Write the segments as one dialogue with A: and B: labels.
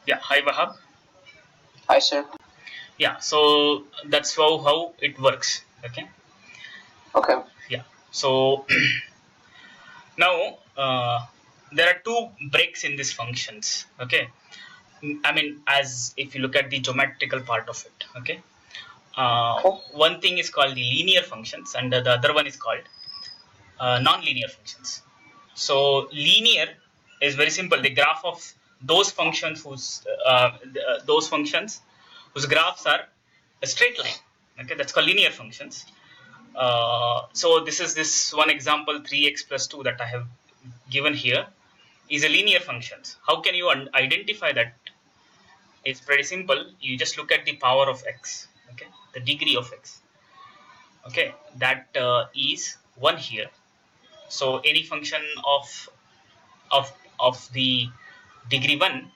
A: Yeah, hi Wahab.
B: Hi, sir.
A: Yeah, so that's how it works. Okay.
B: Okay.
A: Yeah. So now there are two breaks in these functions. Okay. I mean, as if you look at the geometrical part of it. Okay.
B: Okay.
A: One thing is called the linear functions, and the other one is called non-linear functions. So linear is very simple. The graph of those functions those functions whose graphs are a straight line. Okay, that's called linear functions. So this one example 3x plus 2 that I have given here is a linear functions. How can you identify that? It's pretty simple. You just look at the power of x. Okay, the degree of x. Okay, that is 1 here. So any function of the degree 1,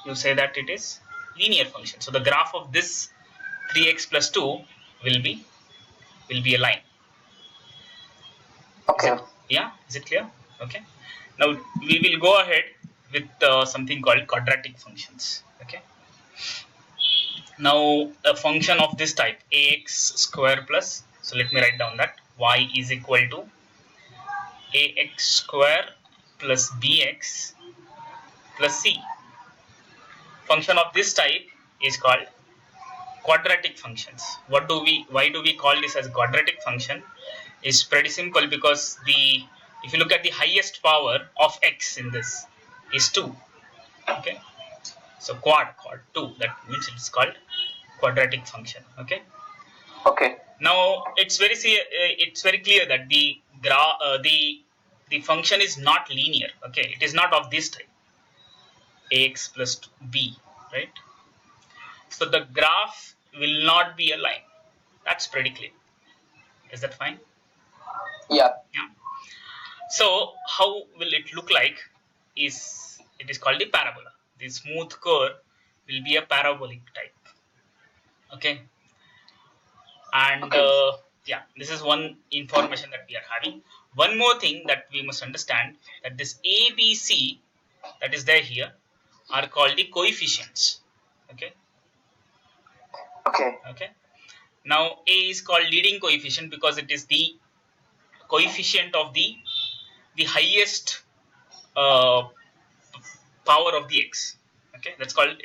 A: you say that it is linear function. So the graph of this 3x plus 2 will be a line. Is
B: Okay.
A: it, yeah, is it clear? Okay, now we will go ahead with something called quadratic functions. Okay, now a function of this type ax square plus, so let me write down that y is equal to ax square plus bx plus c. Function of this type is called quadratic functions. Why do we call this as quadratic function? It's pretty simple, because the if you look at the highest power of x in this is 2. Okay, so quad 2, that means it's called quadratic function. Okay,
B: Okay.
A: now it's very clear that the function is not linear. Okay, it is not of this type ax plus b, right? So the graph will not be a line. That's pretty clear. Is that fine?
B: Yeah.
A: Yeah. So how will it look like? It is called the parabola. The smooth curve will be a parabolic type. Okay. And
B: Okay.
A: yeah, this is one information that we are having. One more thing that we must understand, that this A, B, C that is there here are called the coefficients. Okay.
B: Okay.
A: Okay. Now A is called leading coefficient because it is the coefficient of the highest uh, power of the x. Okay, it's called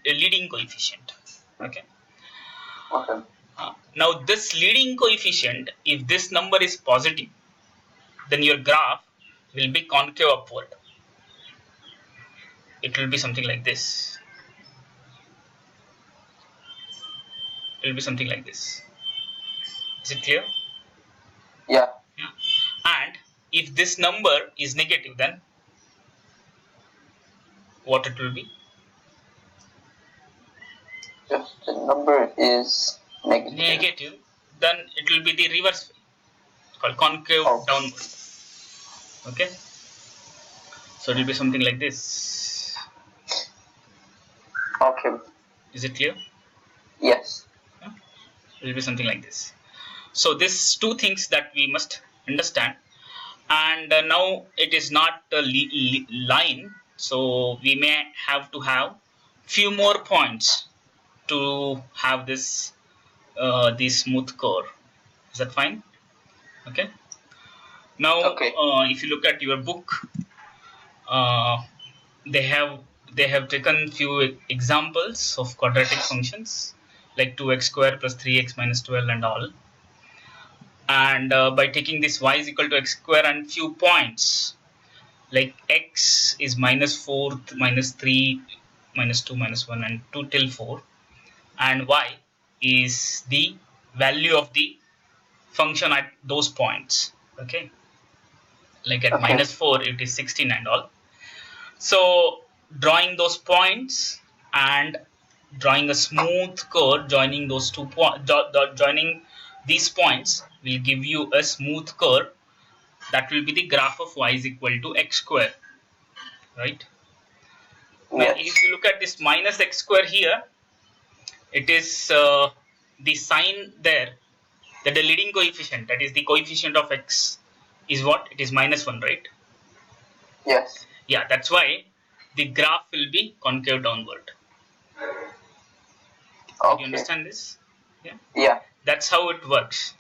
A: leading coefficient. Okay.
B: Okay.
A: Now this leading coefficient, if this number is positive, then your graph will be concave upward. It will be something like this. It will be something like this. Is it clear?
B: Yeah.
A: Yeah. And if this number is negative, then what it will be?
B: If the number is negative.
A: Negative, then it will be the reverse way. It's called concave downward. Okay. So it will be something like this.
B: Okay.
A: Is it clear?
B: Yes.
A: Yeah? It will be something like this. So these two things that we must understand. And now it is not a line, so we may have to have few more points to have this smooth curve. Is that fine? Okay. Now,
B: Okay.
A: if you look at your book, uh, they have they have taken few examples of quadratic functions like 2x square plus 3x minus 12 and all. And by taking this y is equal to x square and few points like x is minus 4 minus 3 minus 2 minus 1 and 2 till 4, and y is the value of the function at those points. Okay, like at
B: Okay.
A: minus 4 it is 16 and all. So drawing those points and drawing a smooth curve joining those joining these points will give you a smooth curve. That will be the graph of y is equal to x square, right? Now
B: Yes.
A: if you look at this minus x square here, it is the sign there, that the leading coefficient, that is the coefficient of x, is what? It is minus 1, right?
B: Yes.
A: Yeah, that's why the graph will be concave downward. Did you
B: Okay.
A: understand this? Yeah.
B: Yeah.
A: That's how it works.